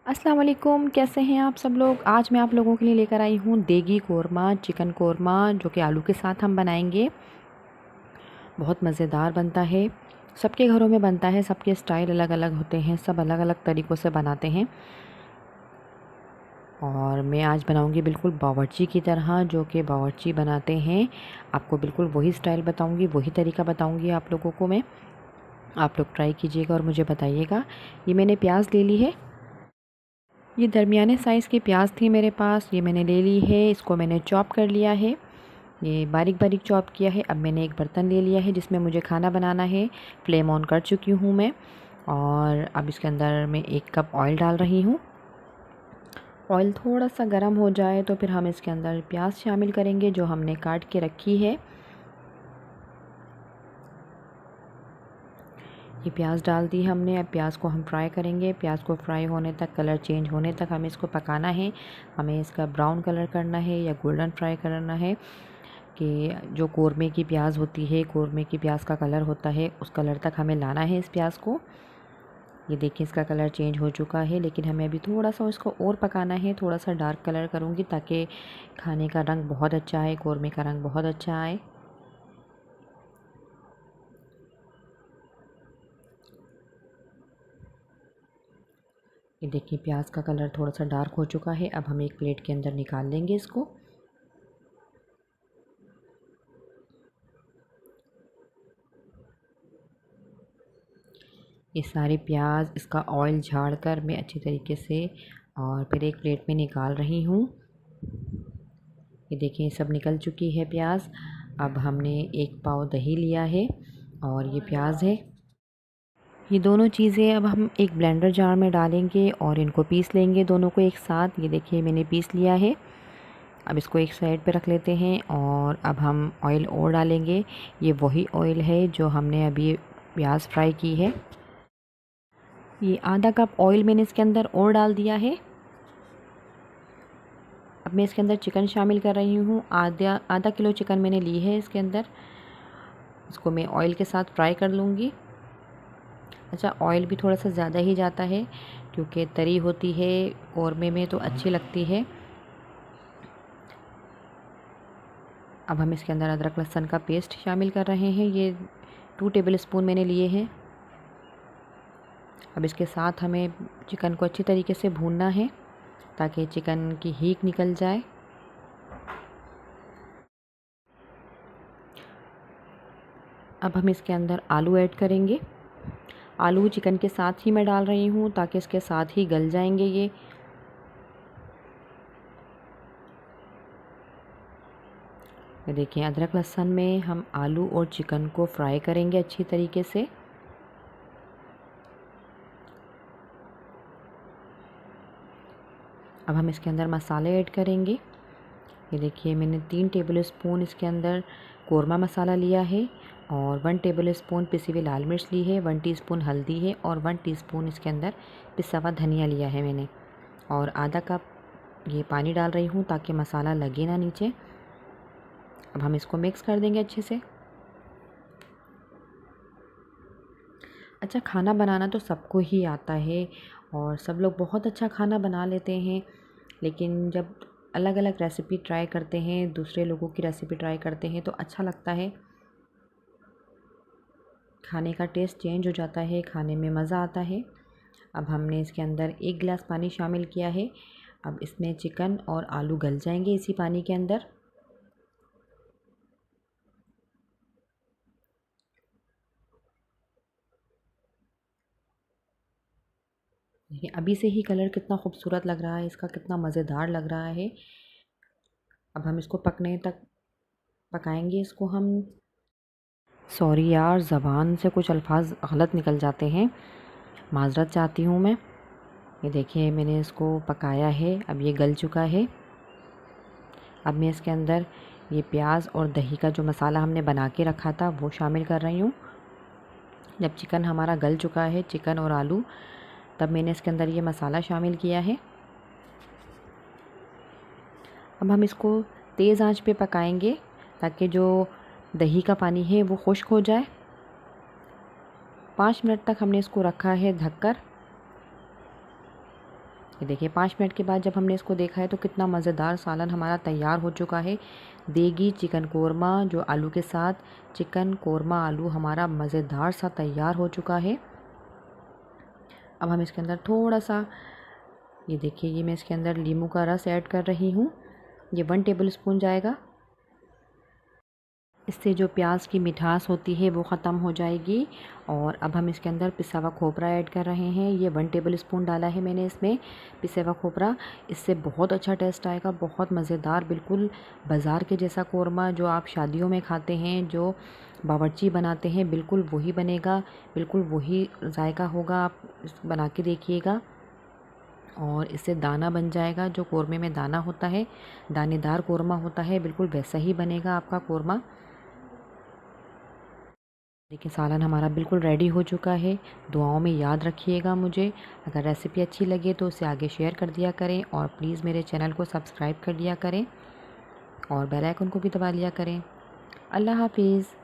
अस्सलाम वालेकुम, कैसे हैं आप सब लोग। आज मैं आप लोगों के लिए लेकर आई हूँ देगी कोरमा, चिकन कोरमा, जो कि आलू के साथ हम बनाएंगे। बहुत मज़ेदार बनता है। सबके घरों में बनता है, सबके स्टाइल अलग अलग होते हैं, सब अलग अलग तरीक़ों से बनाते हैं। और मैं आज बनाऊंगी बिल्कुल बावर्ची की तरह, जो कि बावर्ची बनाते हैं। आपको बिल्कुल वही स्टाइल बताऊंगी, वही तरीका बताऊंगी आप लोगों को मैं। आप लोग ट्राई कीजिएगा और मुझे बताइएगा। ये मैंने प्याज ले ली है। ये दरमियाने साइज़ की प्याज थी मेरे पास, ये मैंने ले ली है। इसको मैंने चॉप कर लिया है, ये बारीक बारीक चॉप किया है। अब मैंने एक बर्तन ले लिया है जिसमें मुझे खाना बनाना है। फ्लेम ऑन कर चुकी हूँ मैं, और अब इसके अंदर मैं 1 कप ऑयल डाल रही हूँ। ऑयल थोड़ा सा गर्म हो जाए तो फिर हम इसके अंदर प्याज शामिल करेंगे जो हमने काट के रखी है। ये प्याज डाल दी हमने। अब प्याज को हम फ्राई करेंगे। प्याज को फ्राई होने तक, कलर चेंज होने तक हमें इसको पकाना है। हमें इसका ब्राउन कलर करना है या गोल्डन फ्राई करना है, कि जो कौरमे की प्याज होती है, कौरमे की प्याज का कलर होता है, उस कलर तक हमें लाना है इस प्याज को। ये देखिए इसका कलर चेंज हो चुका है, लेकिन हमें अभी थोड़ा सा इसको और पकाना है। थोड़ा सा डार्क कलर करूँगी ताकि खाने का रंग बहुत अच्छा आए, कौरमे का रंग बहुत अच्छा आए। ये देखिए प्याज का कलर थोड़ा सा डार्क हो चुका है। अब हम एक प्लेट के अंदर निकाल लेंगे इसको। ये सारे प्याज, इसका ऑयल झाड़ कर मैं अच्छी तरीके से और फिर एक प्लेट में निकाल रही हूँ। ये देखिए सब निकल चुकी है प्याज। अब हमने 1 पाव दही लिया है और ये प्याज है। ये दोनों चीज़ें अब हम एक ब्लेंडर जार में डालेंगे और इनको पीस लेंगे दोनों को एक साथ। ये देखिए मैंने पीस लिया है। अब इसको एक साइड पे रख लेते हैं और अब हम ऑयल और डालेंगे। ये वही ऑयल है जो हमने अभी प्याज फ्राई की है। ये आधा कप ऑयल मैंने इसके अंदर और डाल दिया है। अब मैं इसके अंदर चिकन शामिल कर रही हूँ। आधा आधा किलो चिकन मैंने ली है इसके अंदर। इसको मैं ऑयल के साथ फ्राई कर लूँगी। अच्छा, ऑयल भी थोड़ा सा ज़्यादा ही जाता है क्योंकि तरी होती है कौरमे में तो अच्छी लगती है। अब हम इसके अंदर अदरक लहसुन का पेस्ट शामिल कर रहे हैं। ये 2 टेबल स्पून मैंने लिए हैं। अब इसके साथ हमें चिकन को अच्छी तरीके से भूनना है ताकि चिकन की हीक निकल जाए। अब हम इसके अंदर आलू ऐड करेंगे। आलू चिकन के साथ ही मैं डाल रही हूँ ताकि इसके साथ ही गल जाएंगे ये देखिए अदरक लहसुन में हम आलू और चिकन को फ्राई करेंगे अच्छी तरीके से। अब हम इसके अंदर मसाले ऐड करेंगे। ये देखिए मैंने 3 टेबल स्पून इसके अंदर कोरमा मसाला लिया है और 1 टेबल स्पून पिसी हुई लाल मिर्च ली है, 1 टीस्पून हल्दी है और 1 टीस्पून इसके अंदर पिसा हुआ धनिया लिया है मैंने। और आधा कप ये पानी डाल रही हूँ ताकि मसाला लगे ना नीचे। अब हम इसको मिक्स कर देंगे अच्छे से। अच्छा, खाना बनाना तो सबको ही आता है और सब लोग बहुत अच्छा खाना बना लेते हैं, लेकिन जब अलग अलग रेसिपी ट्राई करते हैं, दूसरे लोगों की रेसिपी ट्राई करते हैं तो अच्छा लगता है। खाने का टेस्ट चेंज हो जाता है, खाने में मज़ा आता है। अब हमने इसके अंदर 1 गिलास पानी शामिल किया है। अब इसमें चिकन और आलू गल जाएंगे इसी पानी के अंदर। देखिए अभी से ही कलर कितना खूबसूरत लग रहा है इसका, कितना मज़ेदार लग रहा है। अब हम इसको पकने तक पकाएंगे इसको हम। सॉरी यार, ज़बान से कुछ अल्फाज गलत निकल जाते हैं, माज़रत चाहती हूँ मैं। ये देखिए मैंने इसको पकाया है, अब ये गल चुका है। अब मैं इसके अंदर ये प्याज और दही का जो मसाला हमने बना के रखा था वो शामिल कर रही हूँ। जब चिकन हमारा गल चुका है, चिकन और आलू, तब मैंने इसके अंदर ये मसाला शामिल किया है। अब हम इसको तेज़ आंच पे पकाएंगे ताकि जो दही का पानी है वो खुश्क हो जाए। 5 मिनट तक हमने इसको रखा है ढककर। ये देखिए 5 मिनट के बाद जब हमने इसको देखा है तो कितना मज़ेदार सालन हमारा तैयार हो चुका है। देगी चिकन कोरमा जो आलू के साथ, चिकन कोरमा आलू हमारा मज़ेदार सा तैयार हो चुका है। अब हम इसके अंदर थोड़ा सा, ये देखिए ये मैं इसके अंदर नींबू का रस ऐड कर रही हूँ। ये 1 टेबल स्पून जाएगा। इससे जो प्याज की मिठास होती है वो ख़त्म हो जाएगी। और अब हम इसके अंदर पिसा हुआ खोपरा ऐड कर रहे हैं। ये 1 टेबल स्पून डाला है मैंने इसमें पिसा हुआ खोपरा। इससे बहुत अच्छा टेस्ट आएगा, बहुत मज़ेदार, बिल्कुल बाज़ार के जैसा कोरमा जो आप शादियों में खाते हैं, जो बावर्ची बनाते हैं, बिल्कुल वही बनेगा, बिल्कुल वही जायका होगा। आप बना के देखिएगा और इससे दाना बन जाएगा। जो कोरमे में दाना होता है, दानेदार कोरमा होता है, बिल्कुल वैसा ही बनेगा आपका कोरमा। देखिए सालन हमारा बिल्कुल रेडी हो चुका है। दुआओं में याद रखिएगा मुझे। अगर रेसिपी अच्छी लगे तो उसे आगे शेयर कर दिया करें और प्लीज़ मेरे चैनल को सब्सक्राइब कर लिया करें और बेल आइकन को भी दबा लिया करें। अल्लाह हाफिज़।